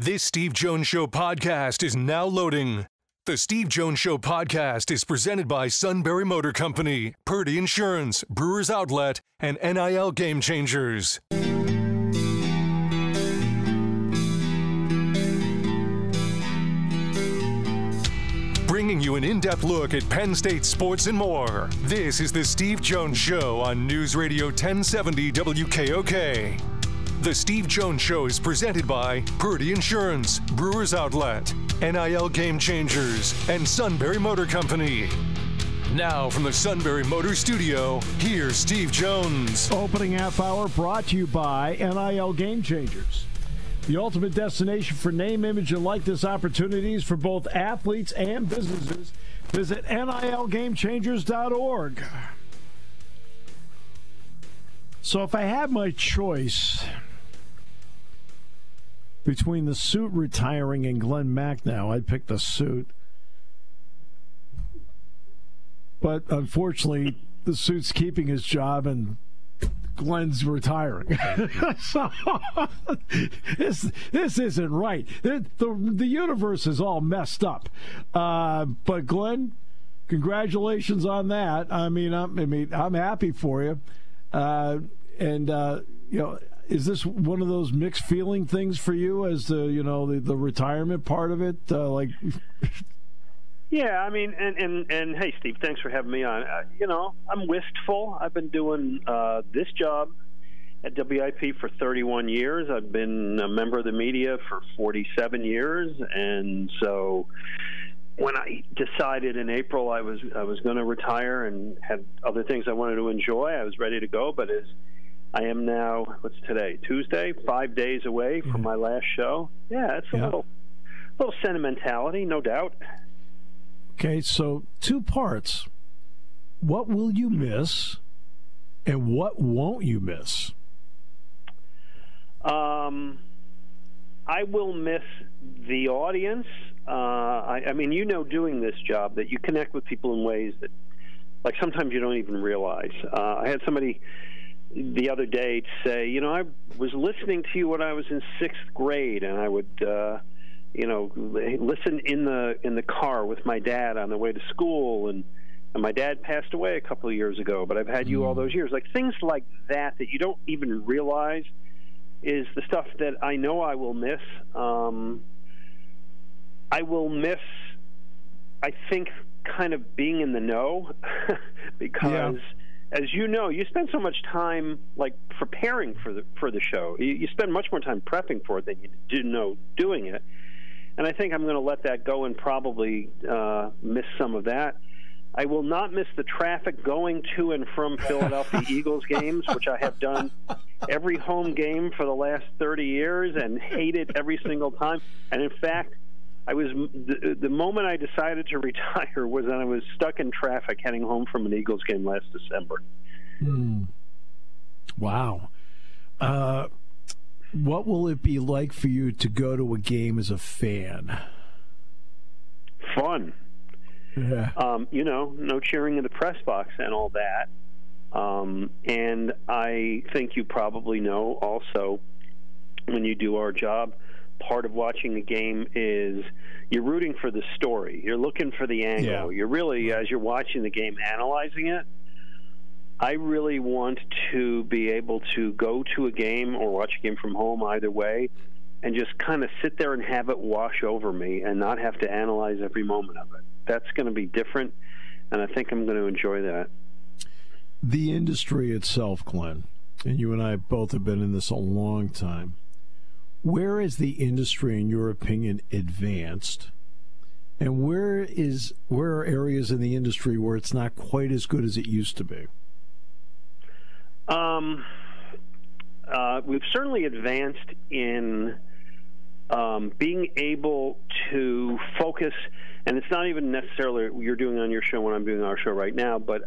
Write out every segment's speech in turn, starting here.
This Steve Jones Show podcast is now loading. The Steve Jones Show podcast is presented by Sunbury Motor Company, Purdy Insurance, Brewers Outlet, and NIL Game Changers. Bringing you an in-depth look at Penn State sports and more. This is the Steve Jones Show on News Radio 1070 WKOK. The Steve Jones Show is presented by Purdy Insurance, Brewers Outlet, NIL Game Changers, and Sunbury Motor Company. Now from the Sunbury Motor Studio, here's Steve Jones. Opening half hour brought to you by NIL Game Changers. The ultimate destination for name, image, and likeness opportunities for both athletes and businesses. Visit NILGameChangers.org. So if I had my choice between the suit retiring and Glen Macnow, I'd pick the suit. But unfortunately, the suit's keeping his job and Glen's retiring. So this isn't right. The universe is all messed up. But Glen, congratulations on that. I'm happy for you. Is this one of those mixed feeling things for you as the retirement part of it? Yeah, I mean, and hey, Steve, thanks for having me on. I'm wistful. I've been doing this job at WIP for 31 years. I've been a member of the media for 47 years, and so when I decided in April I was going to retire and had other things I wanted to enjoy, I was ready to go. But as I am now, what's today? Tuesday, 5 days away from my last show. Yeah, it's a little sentimentality, no doubt. Okay, so two parts. What will you miss, and what won't you miss? I will miss the audience. Doing this job, that you connect with people in ways that, like, sometimes you don't even realize. I had somebody the other day say, I was listening to you when I was in 6th grade, and I would listen in the car with my dad on the way to school, and my dad passed away a couple of years ago, but I've had you all those years. Like, things like that you don't even realize is the stuff that I know I will miss. I will miss, I think, kind of being in the know because as you know, you spend so much time preparing for the show. You spend much more time prepping for it than you do doing it. And I think I'm going to let that go and probably miss some of that. I will not miss the traffic going to and from Philadelphia Eagles games, which I have done every home game for the last 30 years and hated every single time. And in fact, the moment I decided to retire was when I was stuck in traffic heading home from an Eagles game last December. Wow. What will it be like for you to go to a game as a fan? Fun. Yeah. No cheering in the press box and all that. And I think you probably know also, when you do our job, part of watching a game is you're rooting for the story. You're looking for the angle. Yeah. You're really, as you're watching the game, analyzing it. I really want to be able to go to a game or watch a game from home, either way, and just kind of sit there and have it wash over me and not have to analyze every moment of it. That's going to be different, and I think I'm going to enjoy that. The industry itself, Glen, and you and I both have been in this a long time. Where is the industry, in your opinion, advanced? And where are areas in the industry where it's not quite as good as it used to be? We've certainly advanced in being able to focus, and it's not even necessarily what you're doing on your show when I'm doing our show right now, but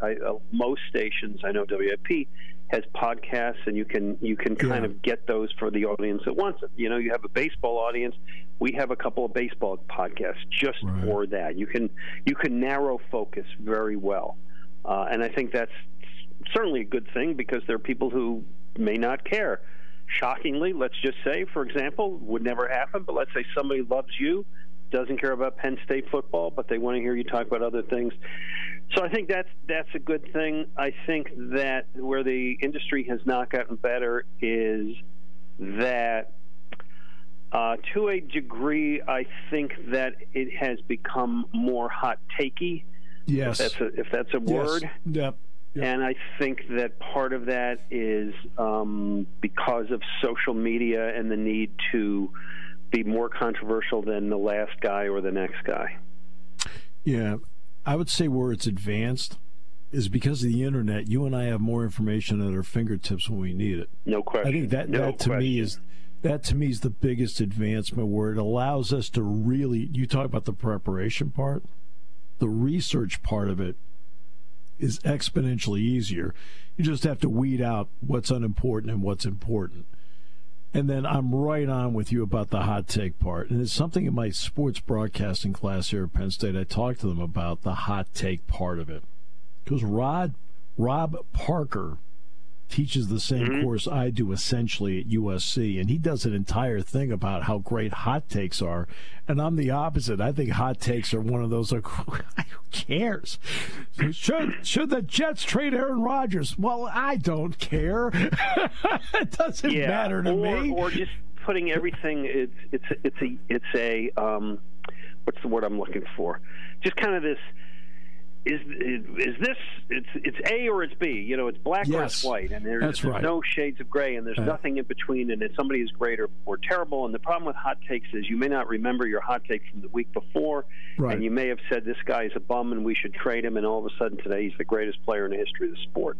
most stations, I know WIP has podcasts, and you can kind of get those for the audience that wants it. You have a baseball audience. We have a couple of baseball podcasts just for that. You can narrow focus very well, and I think that's certainly a good thing, because there are people who may not care shockingly, let's just say, for example, would never happen, but let's say somebody loves you, doesn't care about Penn State football, but they want to hear you talk about other things. So I think that's a good thing. I think that where the industry has not gotten better is that to a degree, I think that it has become more hot-takey. Yes. If that's a word. Yep. And I think that part of that is because of social media and the need to be more controversial than the last guy or the next guy. Yeah. I would say where it's advanced is because of the internet. You and I have more information at our fingertips when we need it. No question. I think that to me is the biggest advancement, where it allows us to really, you talk about the preparation part, the research part of it is exponentially easier. You just have to weed out what's unimportant and what's important. And then I'm right on with you about the hot take part. And it's something in my sports broadcasting class here at Penn State. I talked to them about the hot take part of it. Because Rob Parker teaches the same course I do essentially at USC, and he does an entire thing about how great hot takes are. And I'm the opposite. I think hot takes are one of those, like, who cares? Should the Jets trade Aaron Rodgers? Well, I don't care. It doesn't matter to me. Or just putting everything. It's a what's the word I'm looking for? Just kind of this. Is this it's A or it's B? You know, it's black or it's white, and there's no shades of gray, and there's nothing in between. And if somebody is great or terrible, and the problem with hot takes is you may not remember your hot take from the week before, and you may have said this guy is a bum and we should trade him, and all of a sudden today he's the greatest player in the history of the sport.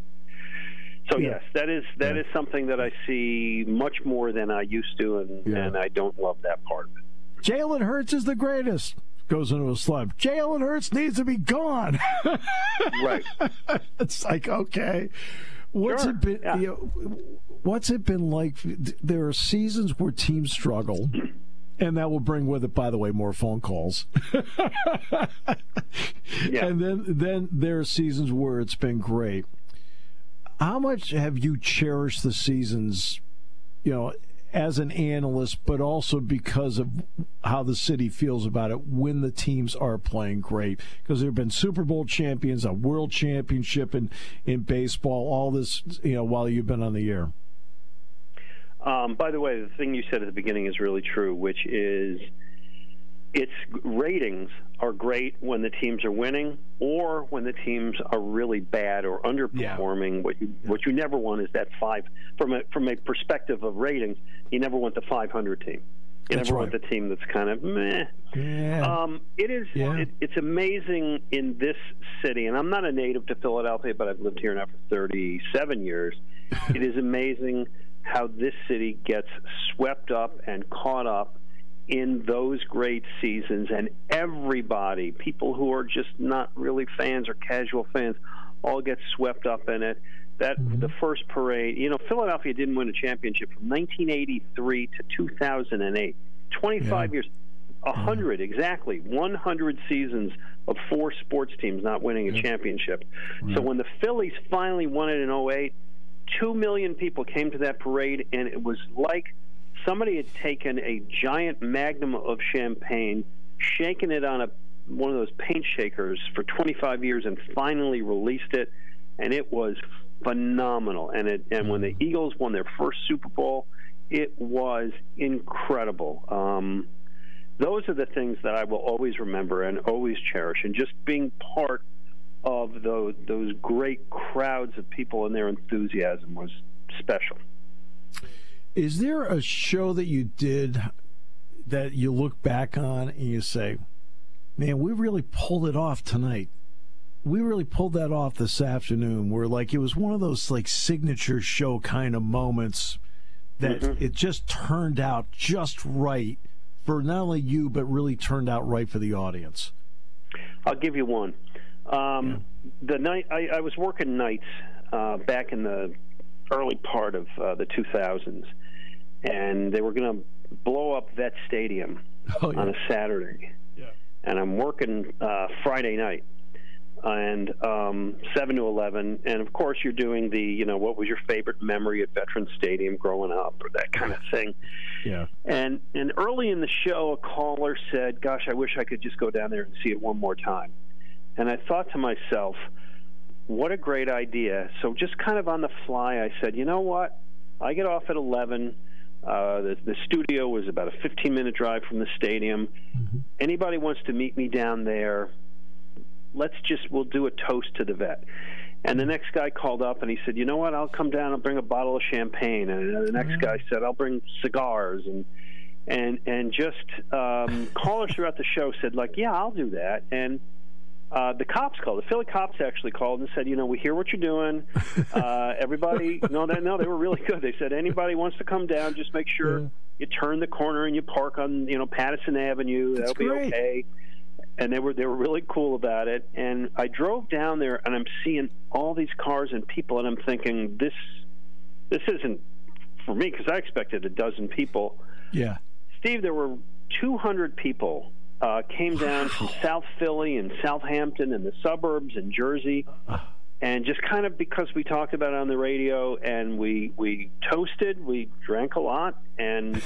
So yes, that is something that I see much more than I used to, and I don't love that part of it. Jalen Hurts is the greatest. Goes into a slump. Jalen Hurts needs to be gone. Right. It's like, okay, what's it been? You know, what's it been like? There are seasons where teams struggle, and that will bring with it, by the way, more phone calls. And then there are seasons where it's been great. How much have you cherished the seasons, you know, as an analyst, but also because of how the city feels about it when the teams are playing great? Because there have been Super Bowl champions, a world championship in baseball, all this, you know, while you've been on the air. By the way, the thing you said at the beginning is really true, which is its ratings are great when the teams are winning or when the teams are really bad or underperforming. What you never want is that from a perspective of ratings, you never want the 500 team. You never want the team that's kind of meh. It's amazing in this city, and I'm not a native to Philadelphia, but I've lived here now for 37 years. It is amazing how this city gets swept up and caught up in those great seasons, and everybody, people who are just not really fans or casual fans, all get swept up in it. The first parade, you know, Philadelphia didn't win a championship from 1983 to 2008, 25 years, 100 exactly, 100 seasons of 4 sports teams not winning a championship. So when the Phillies finally won it in 2008, 2 million people came to that parade, and it was like somebody had taken a giant magnum of champagne, shaken it on one of those paint shakers for 25 years, and finally released it, and it was phenomenal. And when the Eagles won their first Super Bowl, it was incredible. Those are the things that I will always remember and always cherish, and just being part of those great crowds of people and their enthusiasm was special. Is there a show that you did that you look back on and you say, man, we really pulled it off tonight? We really pulled that off this afternoon, where like it was one of those like signature show kind of moments that it just turned out just right for not only you, but really turned out right for the audience. I'll give you one. The night I was working nights back in the early part of the 2000s, and they were going to blow up Vet Stadium on a Saturday. And I'm working Friday night. and 7 to 11, and of course you're doing the, what was your favorite memory at Veterans Stadium growing up, or that kind of thing. Yeah. And early in the show, a caller said, "Gosh, I wish I could just go down there and see it one more time." And I thought to myself, what a great idea. So just kind of on the fly, I said, you know what? I get off at 11. The studio was about a 15-minute drive from the stadium. Mm-hmm. Anybody wants to meet me down there, we'll do a toast to the vet. And the next guy called up and he said, you know what, I'll come down, I'll bring a bottle of champagne. And the next guy said, I'll bring cigars. And just callers throughout the show said, like, yeah, I'll do that. And the cops called. The Philly cops actually called and said, we hear what you're doing. Everybody, no, they were really good. They said, anybody wants to come down, just make sure you turn the corner and you park on, Patterson Avenue. That'll be okay. And they were really cool about it. And I drove down there, and I'm seeing all these cars and people, and I'm thinking, this isn't for me, because I expected a dozen people. Yeah, Steve, there were 200 people. Came down from South Philly and Southampton and the suburbs and Jersey, and just kind of because we talked about it on the radio, and we toasted, we drank a lot, and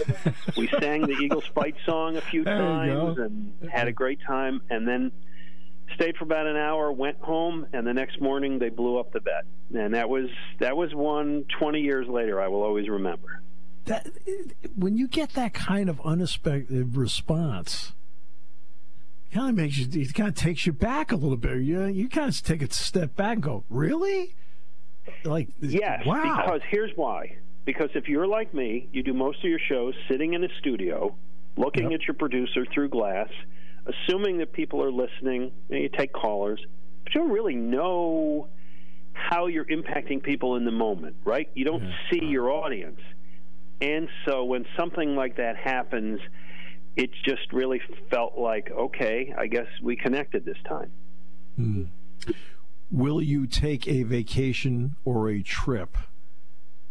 we sang the Eagles fight song a few times and had a great time, and then stayed for about an hour, went home, and the next morning they blew up the vet. And that was one 20 years later I will always remember. That, when you get that kind of unexpected response, kind of takes you back a little bit. You kind of take a step back and go, really? Like, yes, wow. Because here's why. Because if you're like me, you do most of your shows sitting in a studio, looking at your producer through glass, assuming that people are listening, and you take callers, but you don't really know how you're impacting people in the moment, right? You don't see your audience. And so when something like that happens, it just really felt like, okay, I guess we connected this time. Mm. Will you take a vacation or a trip?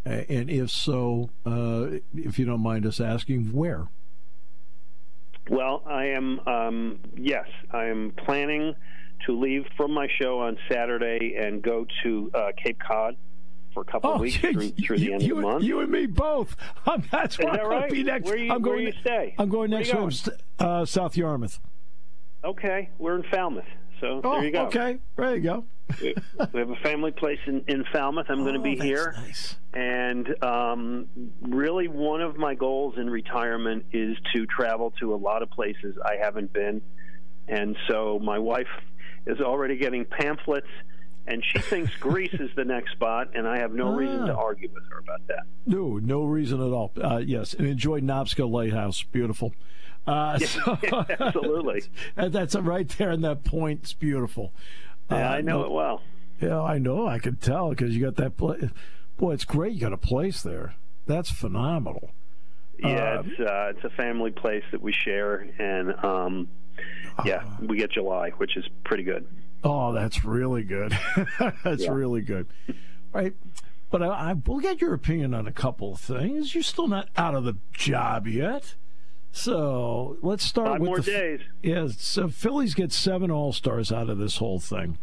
And if so, if you don't mind us asking, where? Well, I am, yes, I am planning to leave from my show on Saturday and go to Cape Cod for a couple of weeks through the end of the month. You and me both. That's where I'm going to be next. Where do you stay? I'm going next home, South Yarmouth. Okay, we're in Falmouth, so there you go. Okay, there you go. We have a family place in Falmouth. I'm going to be here. Nice. And really one of my goals in retirement is to travel to a lot of places I haven't been. And so my wife is already getting pamphlets, and she thinks Greece is the next spot, and I have no reason to argue with her about that. No reason at all. Yes, and enjoy Knobsco Lighthouse. Beautiful. Absolutely. That's right there in that point. It's beautiful. Yeah, I know it well. Yeah, I know. I can tell because you got that place. Boy, it's great. You got a place there. That's phenomenal. Yeah, it's a family place that we share, and we get July, which is pretty good. Oh, that's really good. That's really good. Right. But I will get your opinion on a couple of things. You're still not out of the job yet. So let's start 5 with more days. Yeah, so Phillies get 7 All-Stars out of this whole thing.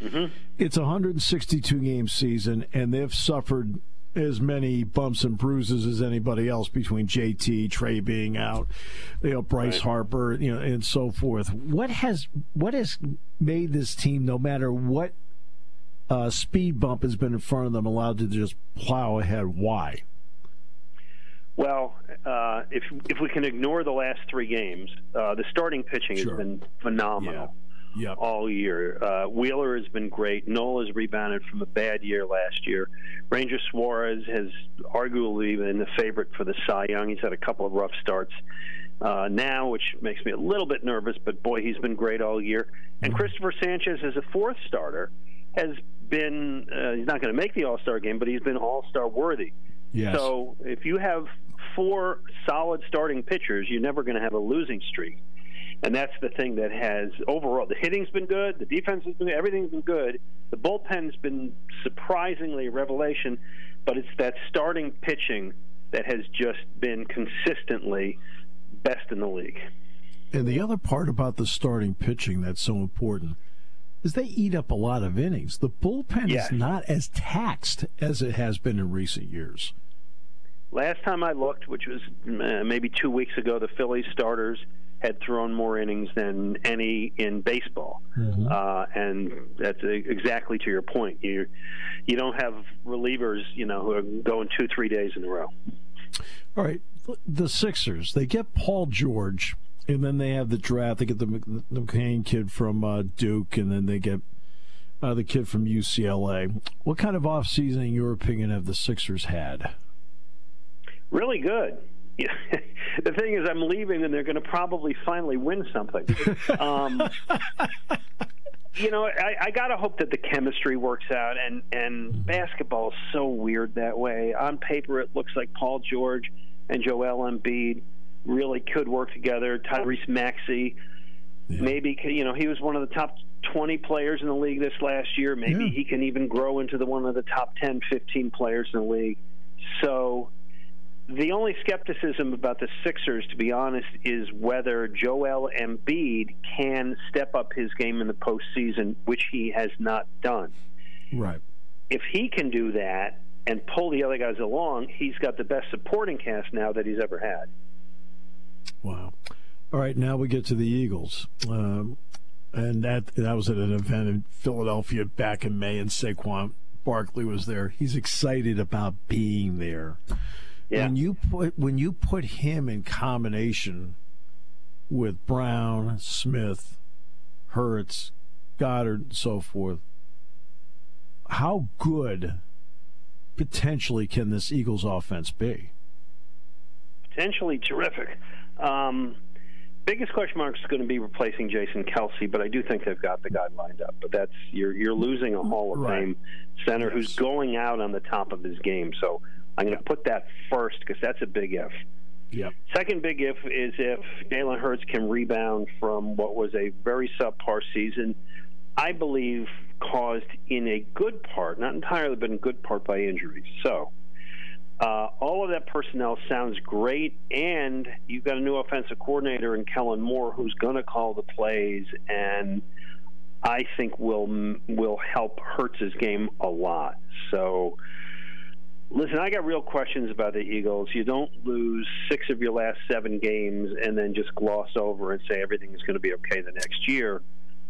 Mm-hmm. It's a 162-game season, and they've suffered as many bumps and bruises as anybody else between JT, Trey being out, Bryce Harper, and so forth. What has made this team, no matter what speed bump has been in front of them, allowed to just plow ahead? Why? Well, if we can ignore the last 3 games, the starting pitching has been phenomenal. All year. Wheeler has been great. Nola has rebounded from a bad year last year. Ranger Suarez has arguably been the favorite for the Cy Young. He's had a couple of rough starts now, which makes me a little bit nervous, but boy, he's been great all year. And Christopher Sanchez, as a 4th starter, has been, he's not going to make the All-Star game, but he's been All-Star worthy. Yes. So if you have 4 solid starting pitchers, you're never going to have a losing streak. And that's the thing that has overall. The hitting's been good. The defense has been good. Everything's been good. The bullpen's been surprisingly a revelation. But it's that starting pitching that has just been consistently best in the league. And the other part about the starting pitching that's so important, is they eat up a lot of innings. The bullpen is not as taxed as it has been in recent years. Last time I looked, which was maybe 2 weeks ago, the Phillies starters had thrown more innings than any in baseball. And that's exactly to your point. You don't have relievers, who are going 2-3 days in a row. All right, the Sixers, they get Paul George, and then they have the draft. They get the McCain kid from Duke, and then they get the kid from UCLA. What kind of offseason, in your opinion, have the Sixers had? Really good. The thing is, I'm leaving, and they're going to probably finally win something. I got to hope that the chemistry works out, and basketball is so weird that way. On paper, it looks like Paul George and Joel Embiid really could work together. Tyrese Maxey, maybe, he was one of the top 20 players in the league this last year. Maybe he can even grow into one of the top 10, 15 players in the league. So the only skepticism about the Sixers, to be honest, is whether Joel Embiid can step up his game in the postseason, which he has not done. Right. If he can do that and pull the other guys along, he's got the best supporting cast now that he's ever had. Wow. All right, now we get to the Eagles. And that was at an event in Philadelphia back in May, and Saquon Barkley was there. He's excited about being there. Yeah. When you put him in combination with Brown, Smith, Hurts, Goddard, and so forth, how good potentially can this Eagles offense be? Potentially terrific. Biggest question mark is going to be replacing Jason Kelce, but I do think they've got the guy lined up. But that's you're losing a Hall of Fame center who's going out on the top of his game. So I'm going to put that first because that's a big if. Yep. Second big if is if Jalen Hurts can rebound from what was a very subpar season, I believe caused in a good part, not entirely, but in good part by injuries. So all of that personnel sounds great, and you've got a new offensive coordinator in Kellen Moore who's going to call the plays, and I think will help Hurts' game a lot. So listen, I got real questions about the Eagles. You don't lose 6 of your last 7 games and then just gloss over and say everything is going to be okay the next year.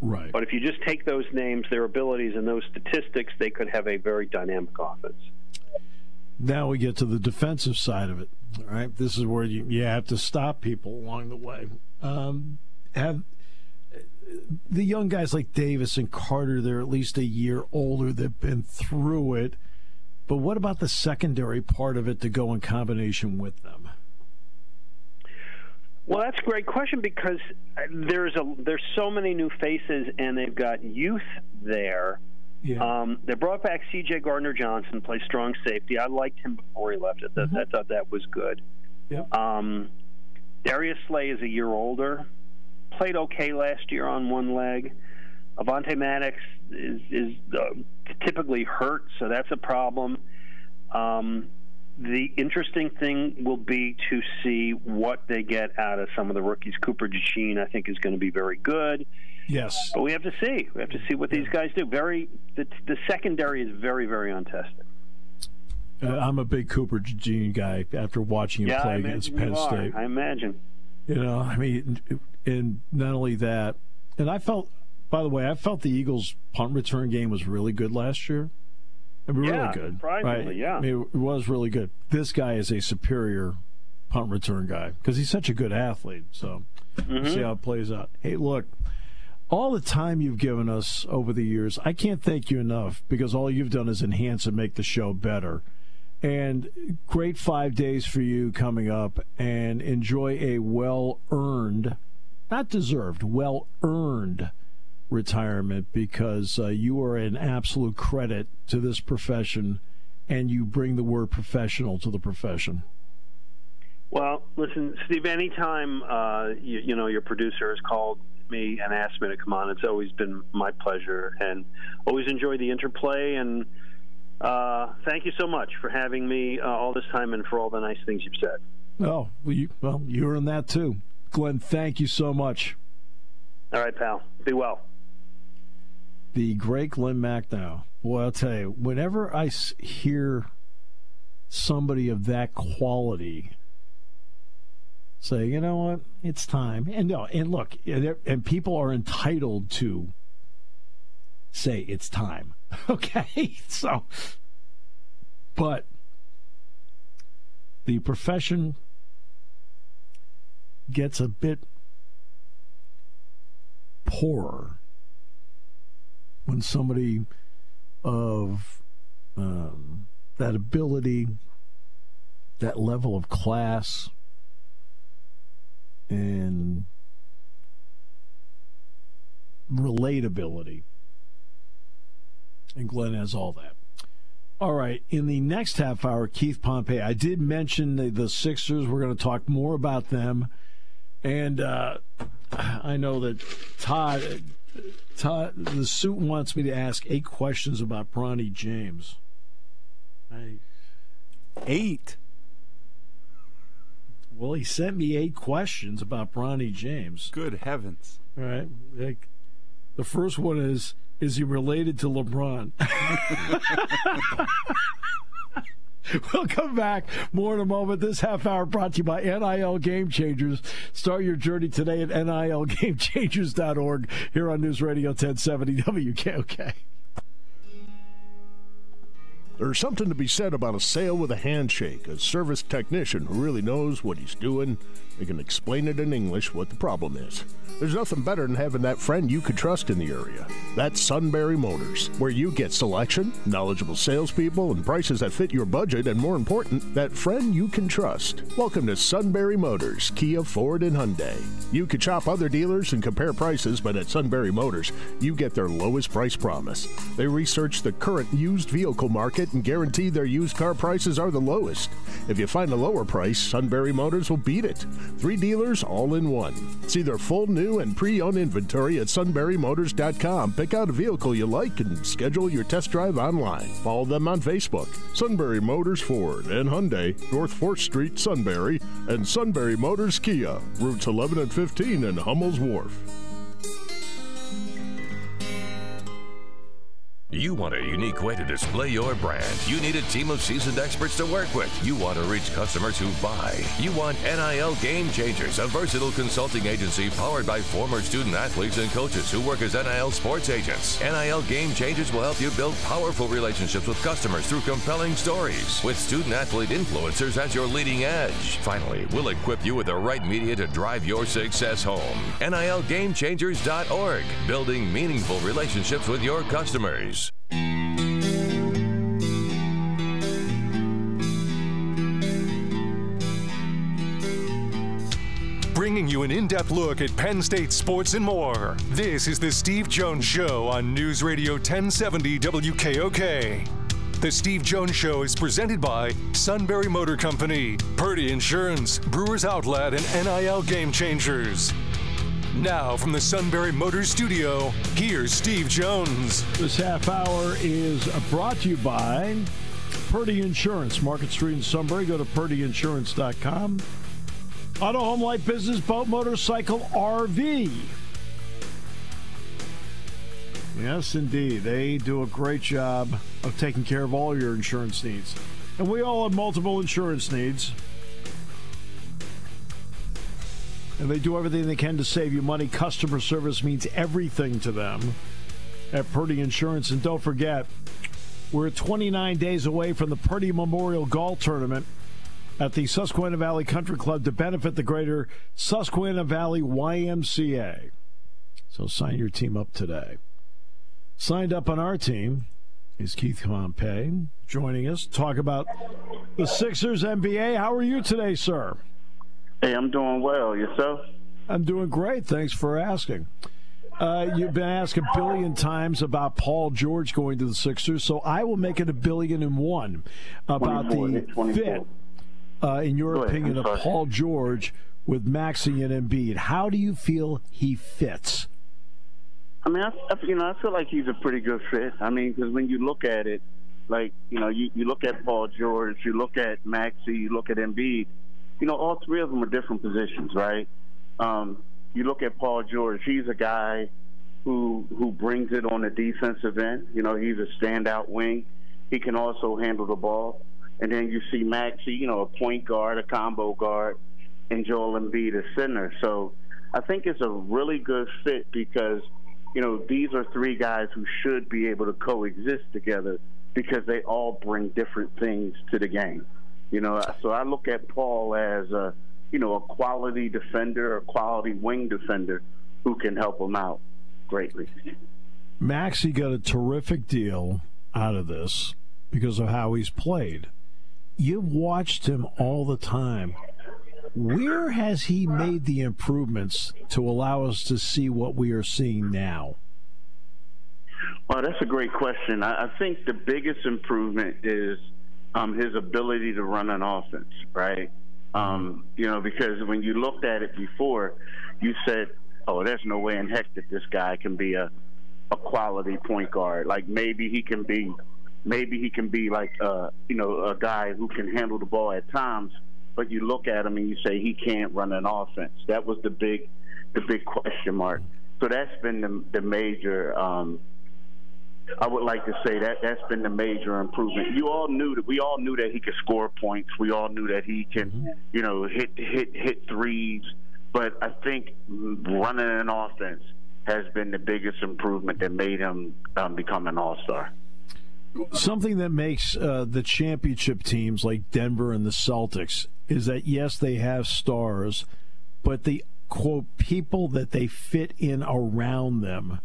Right. But if you just take those names, their abilities, and those statistics, they could have a very dynamic offense. Now we get to the defensive side of it. All right, this is where you have to stop people along the way. Have the young guys like Davis and Carter, they're at least a year older. They've been through it. But what about the secondary part of it to go in combination with them? Well, that's a great question because there's so many new faces, and they've got youth there. Yeah. They brought back C.J. Gardner-Johnson, plays strong safety. I liked him before he left. I thought that was good. Yep. Darius Slay is a year older. Played okay last year on one leg. Avonte Maddox is typically hurt, so that's a problem. The interesting thing will be to see what they get out of some of the rookies. Cooper DeJean, I think, is going to be very good. Yes. But we have to see. We have to see what these guys do. The secondary is very, very untested. I'm a big Cooper DeJean guy after watching him play against Penn State. I imagine. I mean, and not only that, and I felt the Eagles' punt return game was really good last year. I mean, really good. Surprisingly, yeah. I mean, it was really good. This guy is a superior punt return guy because he's such a good athlete. So we'll see how it plays out. Hey, look, all the time you've given us over the years, I can't thank you enough because all you've done is enhance and make the show better. And great 5 days for you coming up, and enjoy a well-earned, not deserved, well-earned retirement because you are an absolute credit to this profession, and you bring the word professional to the profession. Well, listen, Steve, anytime your producer has called me and asked me to come on, it's always been my pleasure, and always enjoy the interplay, and thank you so much for having me all this time and for all the nice things you've said. Oh, well, you earned that too. Glenn, thank you so much. All right, pal. Be well. the great Glen Macnow. Well, I'll tell you, whenever I hear somebody of that quality say, you know what, it's time. And look, and people are entitled to say it's time. Okay? So, but the profession gets a bit poorer when somebody of that ability, that level of class, and relatability. And Glenn has all that. All right, in the next half hour, Keith Pompey. I did mention the Sixers. We're going to talk more about them. And I know that Todd, the suit wants me to ask 8 questions about Bronny James. 8? Well, he sent me 8 questions about Bronny James. Good heavens. All right. The first one is he related to LeBron? We'll come back. More in a moment. This half hour brought to you by NIL Game Changers. Start your journey today at NILGameChangers.org here on News Radio 1070 WKOK. There's something to be said about a sale with a handshake, a service technician who really knows what he's doing. They can explain it in English what the problem is. There's nothing better than having that friend you could trust in the area. That's Sunbury Motors, where you get selection, knowledgeable salespeople, and prices that fit your budget, and more important, that friend you can trust. Welcome to Sunbury Motors, Kia, Ford, and Hyundai. You could shop other dealers and compare prices, but at Sunbury Motors, you get their lowest price promise. They research the current used vehicle market and guarantee their used car prices are the lowest. If you find a lower price, Sunbury Motors will beat it. 3 dealers all in one. See their full new and pre-owned inventory at sunburymotors.com. Pick out a vehicle you like and schedule your test drive online. Follow them on Facebook. Sunbury Motors Ford and Hyundai, North 4th Street, Sunbury, and Sunbury Motors Kia, routes 11 and 15 in Hummel's Wharf. You want a unique way to display your brand. You need a team of seasoned experts to work with. You want to reach customers who buy. You want NIL Game Changers, a versatile consulting agency powered by former student athletes and coaches who work as NIL sports agents. NIL Game Changers will help you build powerful relationships with customers through compelling stories, with student athlete influencers as your leading edge. Finally, we'll equip you with the right media to drive your success home. NILGameChangers.org, building meaningful relationships with your customers. Bringing you an in-depth look at Penn State sports and more. This is the Steve Jones Show on News Radio 1070 WKOK. The Steve Jones Show is presented by Sunbury Motor Company, Purdy Insurance, Brewers Outlet, and NIL Game Changers. Now, from the Sunbury Motors studio, here's Steve Jones. This half hour is brought to you by Purdy Insurance, Market Street in Sunbury. Go to purdyinsurance.com. Auto, home, life, business, boat, motorcycle, RV. Yes, indeed. They do a great job of taking care of all your insurance needs. And we all have multiple insurance needs. And they do everything they can to save you money. Customer service means everything to them at Purdy Insurance. And don't forget, we're 29 days away from the Purdy Memorial Golf Tournament at the Susquehanna Valley Country Club to benefit the greater Susquehanna Valley YMCA. So sign your team up today. Signed up on our team is Keith Pompey, joining us to talk about the Sixers NBA. How are you today, sir? Hey, I'm doing well. Yourself? I'm doing great. Thanks for asking. You've been asked a billion times about Paul George going to the Sixers, so I will make it 1,000,000,001 about the fit, in your opinion, of Paul George with Maxey and Embiid. How do you feel he fits? I mean, I feel like he's a pretty good fit. I mean, because when you look at it, like, you look at Paul George, you look at Maxey, you look at Embiid, all 3 of them are different positions, right? You look at Paul George, he's a guy who brings it on the defensive end. You know, he's a standout wing. He can also handle the ball. And then you see Maxey, you know, a point guard, a combo guard, and Joel Embiid a center. So I think it's a really good fit because, you know, these are three guys who should be able to coexist together because they all bring different things to the game. You know, so I look at Paul as a quality defender, a quality wing defender who can help him out greatly. Maxey got a terrific deal out of this because of how he's played. You've watched him all the time. Where has he made the improvements to allow us to see what we are seeing now? Well, that's a great question. I think the biggest improvement is his ability to run an offense, right? You know, because when you looked at it before, you said, oh, there's no way in heck that this guy can be a quality point guard. Like maybe he can be like a guy who can handle the ball at times, but you look at him and you say he can't run an offense. That was the big question mark. So that's been the major I would like to say that's been the major improvement. We all knew that he could score points. We all knew that he can, you know, hit threes. But I think running an offense has been the biggest improvement that made him become an all-star. Something that makes the championship teams like Denver and the Celtics is that, yes, they have stars, but the, quote, people that they fit in around them.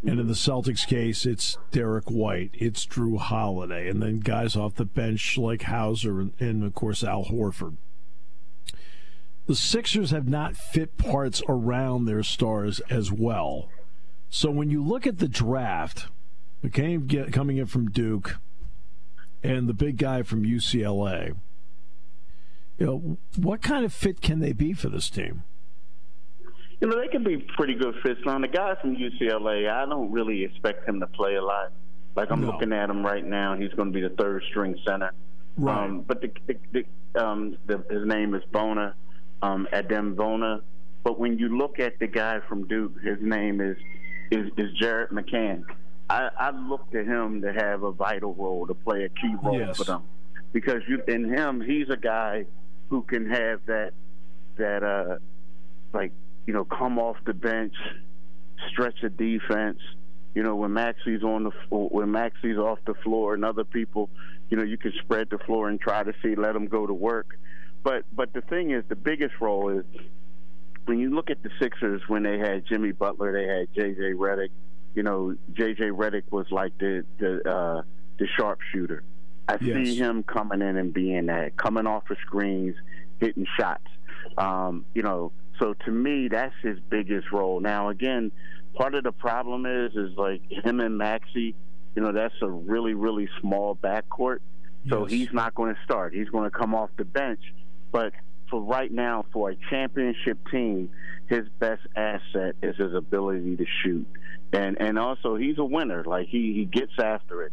And in the Celtics case, it's Derek White, it's Drew Holiday, and then guys off the bench like Hauser and of course, Al Horford. The Sixers have not fit parts around their stars as well. So when you look at the draft, coming in from Duke and the big guy from UCLA, you know, what kind of fit can they be for this team? You know, they can be pretty good fits. On the guy from UCLA, I don't really expect him to play a lot. Like I'm looking at him right now, he's going to be the third-string center. Right. But his name is Bona, Adem Bona. But when you look at the guy from Duke, his name is Jared McCann. I look to him to have a vital role, to play a key role for them, because in him, he's a guy who can have that come off the bench, stretch a defense. You know, when Maxey's off the floor and other people, you know, you can spread the floor and try to let them go to work. But the thing is, the biggest role is when you look at the Sixers when they had Jimmy Butler, they had J.J. Redick. You know, J.J. Redick was like the sharpshooter. I see him coming in and being that, coming off of screens, hitting shots. You know, so to me, that's his biggest role. Now, again, part of the problem is like him and Maxey, you know, that's a really, really small backcourt. So he's not going to start. He's going to come off the bench. But for right now, for a championship team, his best asset is his ability to shoot. And also, he's a winner. Like, he gets after it.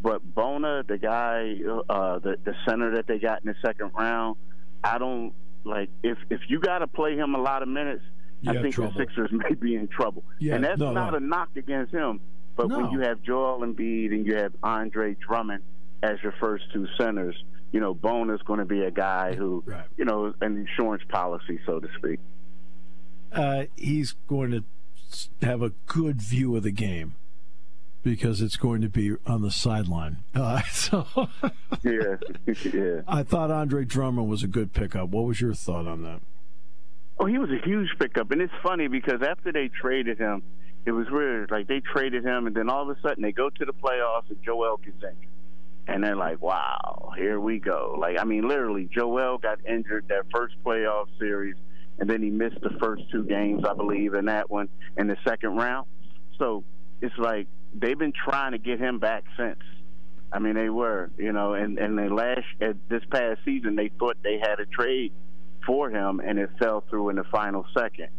But Bona, the guy, the center that they got in the second round, I don't, like, if you got to play him a lot of minutes, I think the Sixers may be in trouble. Yeah, and that's not a knock against him. But when you have Joel Embiid and you have Andre Drummond as your first two centers, you know, Bona's going to be a guy who, you know, an insurance policy, so to speak. He's going to have a good view of the game because it's going to be on the sideline. Yeah. I thought Andre Drummond was a good pickup. What was your thought on that? Oh, he was a huge pickup. And it's funny because after they traded him, it was weird. Like, they traded him, and then all of a sudden they go to the playoffs and Joel gets injured. And they're like, wow, here we go. Like, I mean, literally, Joel got injured that first playoff series, and then he missed the first two games, I believe, in that one in the second round. So it's like they've been trying to get him back since. I mean, they were, you know, and this past season, they thought they had a trade for him, and it fell through in the final second.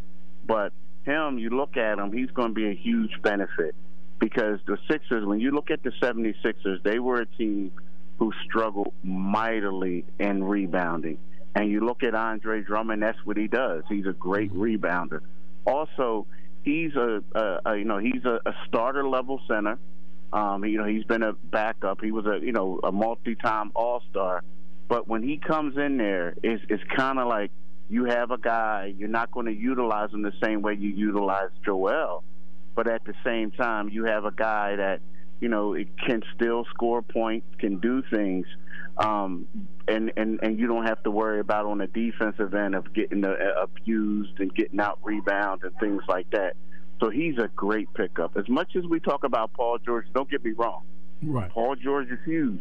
But him, you look at him, he's going to be a huge benefit. Because the Sixers, when you look at the 76ers, they were a team who struggled mightily in rebounding. And you look at Andre Drummond, that's what he does. He's a great rebounder. Also, he's a starter level center. He's been a backup. He was a multi-time All-Star. But when he comes in there, it's kind of like you have a guy, you're not going to utilize him the same way you utilize Joel. But at the same time, you have a guy that, it can still score points, can do things, and you don't have to worry about on the defensive end of getting abused and getting out rebounds and things like that. So he's a great pickup. As much as we talk about Paul George, don't get me wrong. Right. Paul George is huge.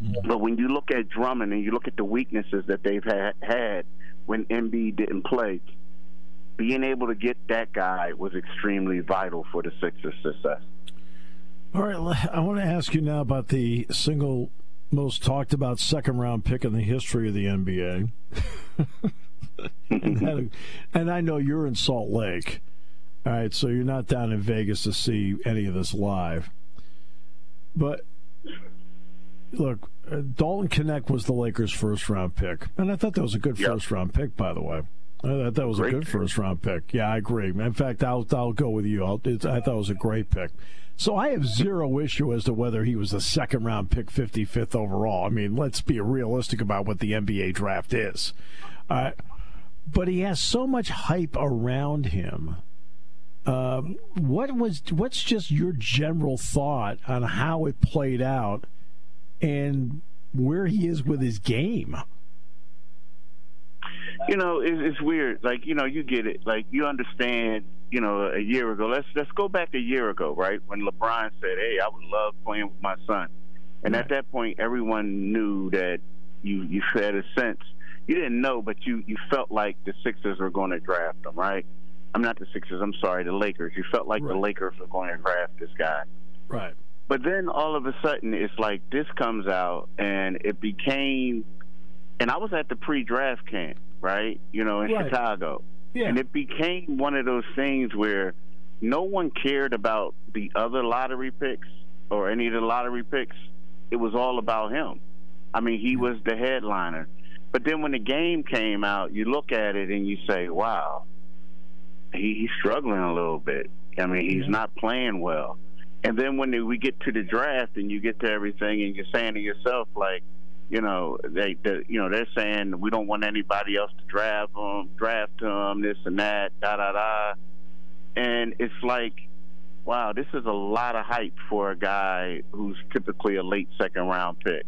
Mm-hmm. But when you look at Drummond and you look at the weaknesses that they've had when Embiid didn't play, being able to get that guy was extremely vital for the Sixers' success. All right, I want to ask you now about the single most talked about second-round pick in the history of the NBA. and I know you're in Salt Lake. All right, so you're not down in Vegas to see any of this live. But, look, Dalton Knecht was the Lakers' first-round pick. And I thought that was a good first-round pick, by the way. I thought that was a good first-round pick. Yeah, I agree. In fact, I'll go with you. I thought it was a great pick. So I have zero issue as to whether he was a second-round pick, 55th overall. I mean, let's be realistic about what the NBA draft is. But he has so much hype around him. What's just your general thought on how it played out and where he is with his game? It's weird. Like, you get it. Like, you understand, a year ago. Let's go back a year ago, right? When LeBron said, hey, I would love playing with my son. And at that point, everyone knew that you had a sense. You didn't know, but you felt like the Sixers were going to draft him, right? I'm not the Sixers. I'm sorry, the Lakers. You felt like the Lakers were going to draft this guy. Right. But then all of a sudden, it's like this comes out, and it became – and I was at the pre-draft camp, right, in Chicago. Yeah. And it became one of those things where no one cared about the other lottery picks or any of the lottery picks. It was all about him. I mean, he was the headliner. But then when the game came out, you look at it and you say, wow, he's struggling a little bit. I mean, he's not playing well. And then when we get to the draft and you get to everything and you're saying to yourself, like, they're saying we don't want anybody else to draft him, this and that, da-da-da. And it's like, wow, this is a lot of hype for a guy who's typically a late second-round pick.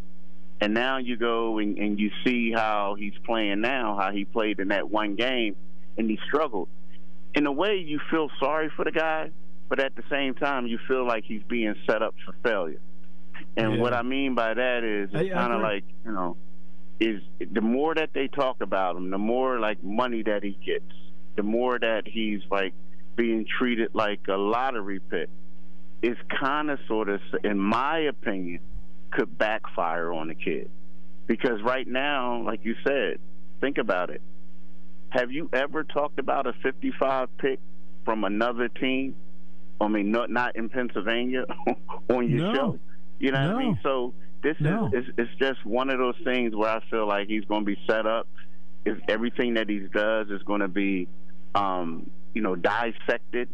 And now you go and you see how he's playing now, how he played in that one game, and he struggled. In a way, you feel sorry for the guy, but at the same time, you feel like he's being set up for failure. And what I mean by that is it's kind of like, is the more that they talk about him, the more like money that he gets, the more that he's like being treated like a lottery pick. It's kind of sort of, in my opinion, could backfire on the kid. Because right now, like you said, think about it. Have you ever talked about a 55 pick from another team? I mean, not in Pennsylvania on your show. You know what I mean? So this is it's just one of those things where I feel like he's going to be set up. If everything that he does is going to be, dissected,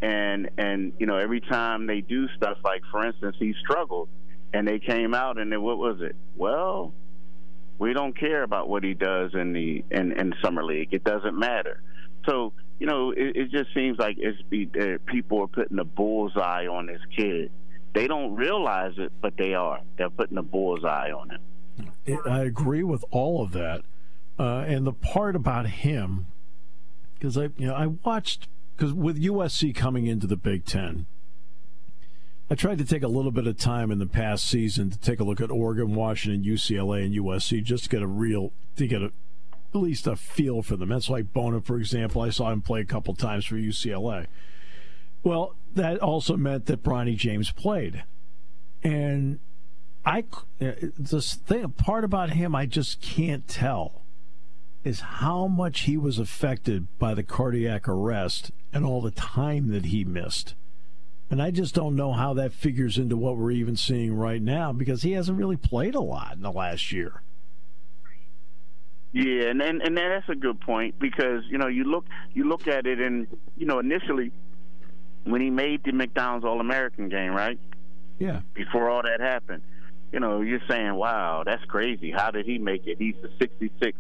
and every time they do stuff, like for instance, he struggled, and they came out and what was it? Well, we don't care about what he does in the summer league. It doesn't matter. So it just seems like people are putting a bullseye on this kid. They don't realize it, but they are. They're putting a bullseye on him. I agree with all of that. And the part about him, because I watched, because with USC coming into the Big Ten, I tried to take a little bit of time in the past season to take a look at Oregon, Washington, UCLA, and USC just to get at least a feel for them. That's like Bona, for example. I saw him play a couple times for UCLA. Well, that also meant that Bronny James played. And part about him I just can't tell is how much he was affected by the cardiac arrest and all the time that he missed. And I just don't know how that figures into what we're even seeing right now, because he hasn't really played a lot in the last year. Yeah, and that's a good point, because you look at it, and initially when he made the McDonald's All-American game, right? Yeah. Before all that happened, you're saying, wow, that's crazy. How did he make it? He's the 66th,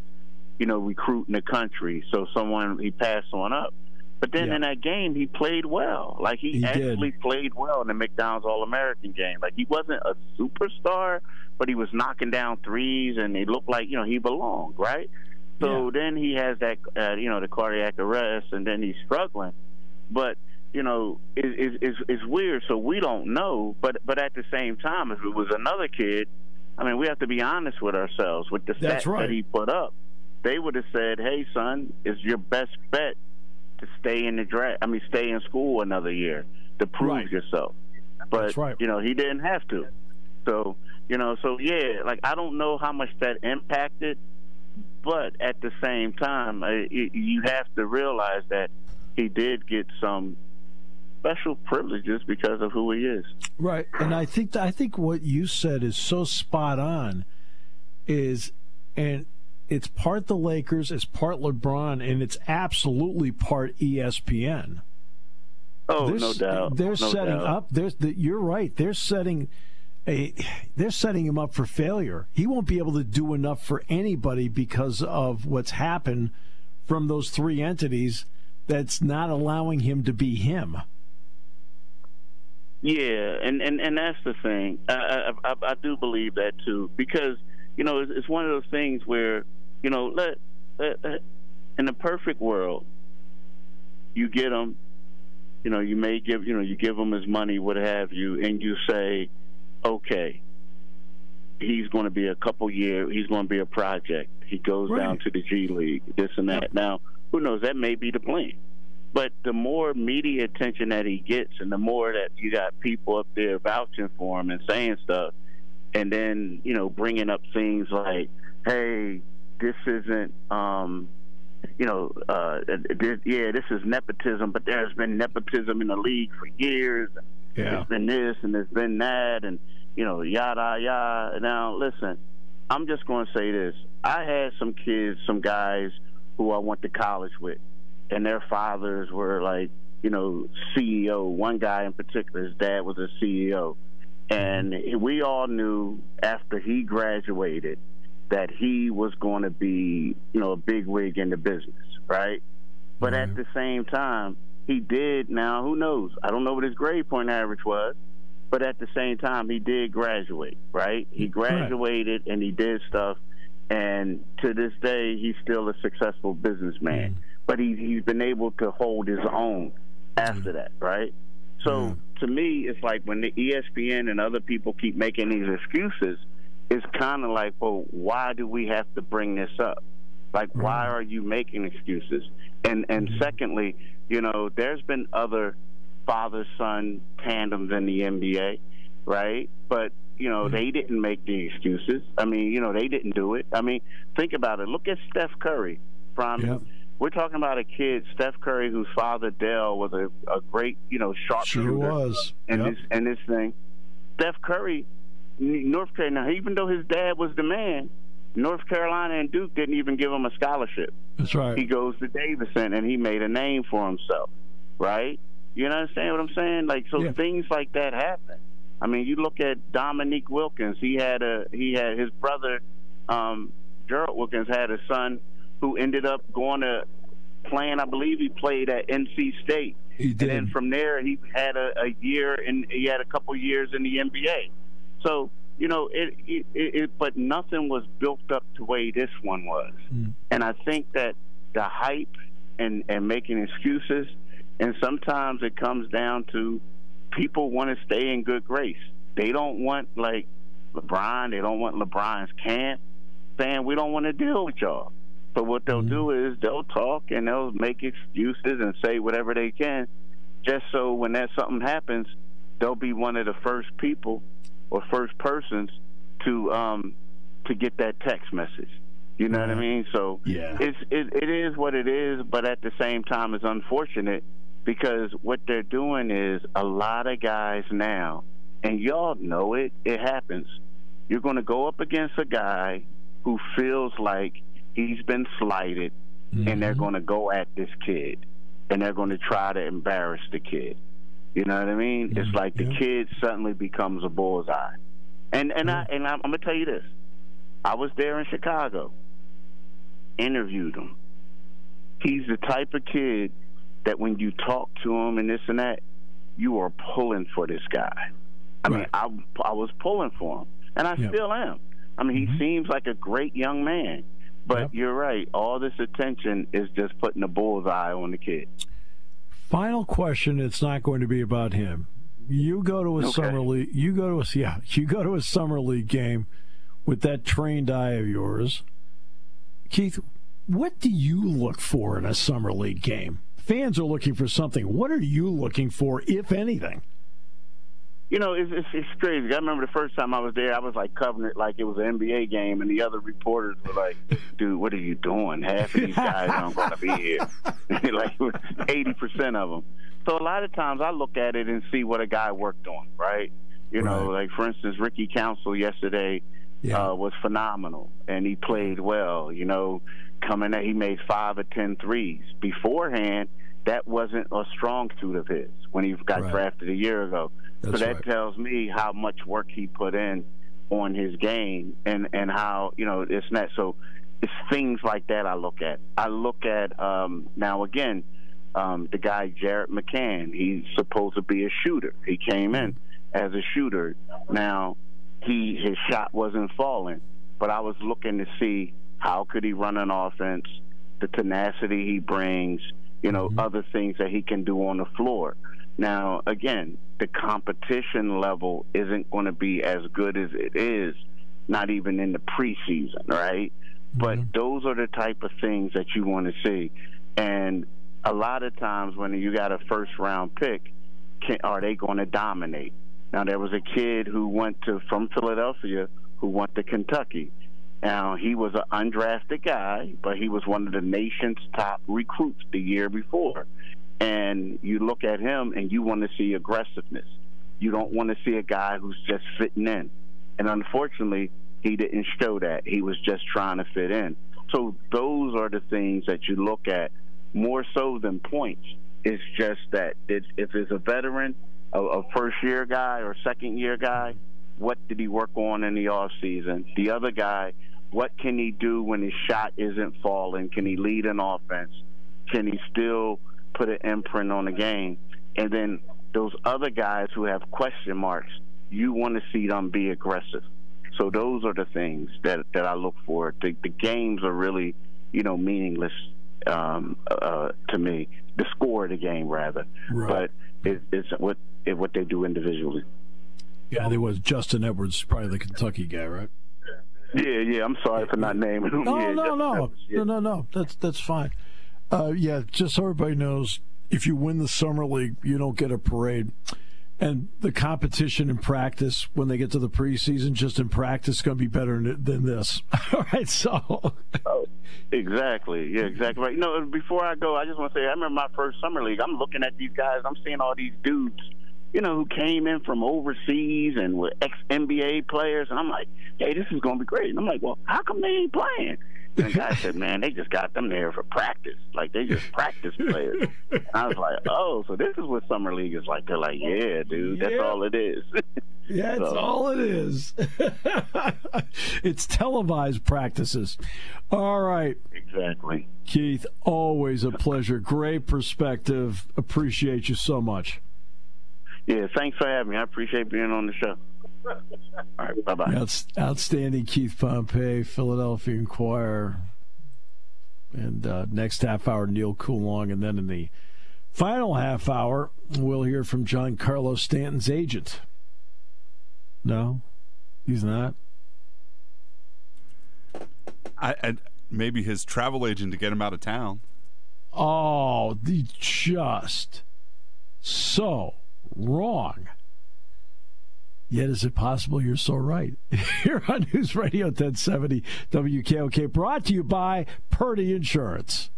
recruit in the country. So he passed on up. But then in that game, he played well. Like, he actually played well in the McDonald's All-American game. Like, he wasn't a superstar, but he was knocking down threes, and it looked like, he belonged, right? So then he has that, the cardiac arrest, and then he's struggling. But, it's weird, so we don't know. But at the same time, if it was another kid, I mean, we have to be honest with ourselves. With the stats that he put up, they would have said, hey, son, it's your best bet to stay in the draft. I mean, stay in school another year to prove yourself. But, he didn't have to. So, like, I don't know how much that impacted, but at the same time, you have to realize that he did get some special privileges because of who he is. Right. And I think what you said is so spot on and it's part the Lakers, it's part LeBron, and it's absolutely part ESPN. Oh, no doubt. They're setting up. You're right. They're setting him up for failure. He won't be able to do enough for anybody because of what's happened from those three entities that's not allowing him to be him. Yeah, and that's the thing. I do believe that too, because it's one of those things where in the perfect world, you get him. You may give you give him his money, what have you, and you say, okay, he's going to be a couple years. He's going to be a project. He goes down to the G League, this and that. Yep. Now, who knows? That may be the plan. But the more media attention that he gets, and the more that you got people up there vouching for him and saying stuff, and then bringing up things like, "Hey, this isn't, this is nepotism," but there's been nepotism in the league for years. There's been this and there's been that, and yada yada. Now, listen, I'm just going to say this: I had some kids, some guys who I went to college with, and their fathers were like, CEO. One guy in particular, his dad was a CEO. And we all knew after he graduated that he was going to be, a bigwig in the business, right? But at the same time, he did. Now, who knows? I don't know what his grade point average was, but at the same time, he did graduate, right? He graduated and he did stuff. And to this day, he's still a successful businessman. But he's been able to hold his own after that, right? So to me, it's like when the ESPN and other people keep making these excuses, it's kind of like, well, why do we have to bring this up? Like, why are you making excuses? And secondly, there's been other father-son tandems in the NBA, right? But, they didn't make the excuses. I mean, they didn't do it. I mean, think about it. Look at Steph Curry from we're talking about a kid, Steph Curry, whose father, Dell, was a great, sharpshooter. Sure was. And this thing. Steph Curry, North Carolina, now, even though his dad was the man, North Carolina and Duke didn't even give him a scholarship. That's right. He goes to Davidson, and he made a name for himself, right? You understand what I'm saying? Like, so things like that happen. I mean, you look at Dominique Wilkins. He had his brother, Gerald Wilkins, had a son who ended up going to playing. I believe he played at NC State. He did. And then from there, he had a year, and he had a couple years in the NBA. So, but nothing was built up the way this one was. And I think that the hype and making excuses, and sometimes it comes down to people want to stay in good grace. They don't want, like LeBron, they don't want LeBron's camp saying, we don't want to deal with y'all. So what they'll do is they'll talk and they'll make excuses and say whatever they can, just so when that something happens, they'll be one of the first people or first persons to get that text message. You know what I mean? So it is what it is, but at the same time, it's unfortunate because what they're doing is a lot of guys now, and y'all know it happens. You're going to go up against a guy who feels like he's been slighted, and they're going to go at this kid, and they're going to try to embarrass the kid. You know what I mean? It's like the kid suddenly becomes a bullseye. And I'm gonna tell you this. I was there in Chicago, interviewed him. He's the type of kid that when you talk to him and this and that, you are pulling for this guy. I mean, I was pulling for him, and I still am. I mean, he seems like a great young man. But you're right. All this attention is just putting a bullseye on the kid. Final question. It's not going to be about him. You go to a summer league. You go to a summer league game with that trained eye of yours, Keith. What do you look for in a summer league game? Fans are looking for something. What are you looking for, if anything? You know, it's crazy. I remember the first time I was there, I was like covering it like it was an NBA game, and the other reporters were like, "Dude, what are you doing? Half of these guys aren't going to be here." Like 80% of them. So a lot of times I look at it and see what a guy worked on, right? You know, like for instance, Ricky Council yesterday was phenomenal, and he played well. You know, coming in, he made 5 of 10 threes. Beforehand, that wasn't a strong suit of his when he got drafted a year ago. So that tells me how much work he put in on his game and how, you know, it's not. So it's things like that I look at. I look at, now again, the guy, Jared McCann, he's supposed to be a shooter. He came in as a shooter. Now, his shot wasn't falling, but I was looking to see how could he run an offense, the tenacity he brings, you know, other things that he can do on the floor. Now, again, the competition level isn't going to be as good as it is, not even in the preseason, right? But those are the type of things that you want to see. And a lot of times when you got a first-round pick, are they going to dominate? Now, there was a kid who went from Philadelphia who went to Kentucky. Now, he was an undrafted guy, but he was one of the nation's top recruits the year before. And you look at him and you want to see aggressiveness. You don't want to see a guy who's just fitting in. And unfortunately, he didn't show that. He was just trying to fit in. So those are the things that you look at more so than points. It's just that if it's a veteran, a first-year guy or second-year guy, what did he work on in the offseason? The other guy, what can he do when his shot isn't falling? Can he lead an offense? Can he still put an imprint on the game? And then those other guys who have question marks, you want to see them be aggressive. So those are the things that I look for. The games are really, you know, meaningless to me. The score of the game, rather. But it's what they do individually. Yeah, there was Justin Edwards, probably the Kentucky guy, right? Yeah. I'm sorry for not naming him. No. That's fine. Just so everybody knows, if you win the summer league, you don't get a parade. And the competition in practice, when they get to the preseason, just in practice, is going to be better than this. All right, so. Exactly. Yeah, exactly right. You know, before I go, I just want to say, I remember my first summer league. I'm looking at these guys. I'm seeing all these dudes, you know, who came in from overseas and were ex-NBA players. And I'm like, hey, this is going to be great. And I'm like, well, how come they ain't playing? And the guy said, man, they just got them there for practice. Like, they just practice players. And I was like, oh, so this is what summer league is like. They're like, yeah, dude, that's all it is. Yeah, it's all it is. It's televised practices. All right. Exactly. Keith, always a pleasure. Great perspective. Appreciate you so much. Yeah, thanks for having me. I appreciate being on the show. All right, bye-bye. Outstanding Keith Pompey, Philadelphia Inquirer. And next half hour, Neil Coulong. And then in the final half hour, we'll hear from Giancarlo Stanton's agent. No, he's not. Maybe his travel agent to get him out of town. Oh, just so wrong. Yet is it possible you're so right? Here on News Radio 1070 WKOK, brought to you by Purdy Insurance.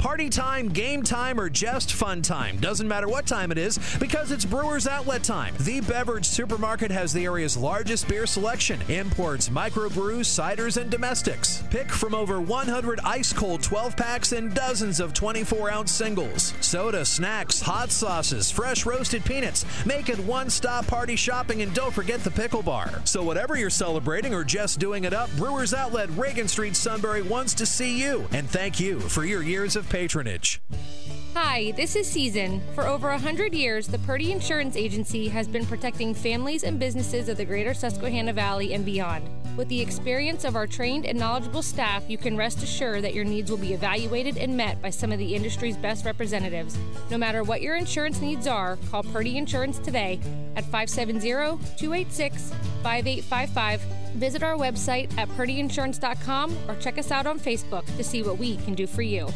Party time, game time, or just fun time. Doesn't matter what time it is because it's Brewers Outlet time. The Beverage Supermarket has the area's largest beer selection. Imports, microbrews, ciders, and domestics. Pick from over 100 ice-cold 12-packs and dozens of 24-ounce singles. Soda, snacks, hot sauces, fresh roasted peanuts. Make it one-stop party shopping, and don't forget the pickle bar. So whatever you're celebrating or just doing it up, Brewers Outlet, Reagan Street, Sunbury wants to see you. And thank you for your years of patronage. Hi, this is Season. For over 100 years, the Purdy Insurance Agency has been protecting families and businesses of the greater Susquehanna Valley and beyond. With the experience of our trained and knowledgeable staff, you can rest assured that your needs will be evaluated and met by some of the industry's best representatives. No matter what your insurance needs are, call Purdy Insurance today at 570-286-5855. Visit our website at purdyinsurance.com or check us out on Facebook to see what we can do for you.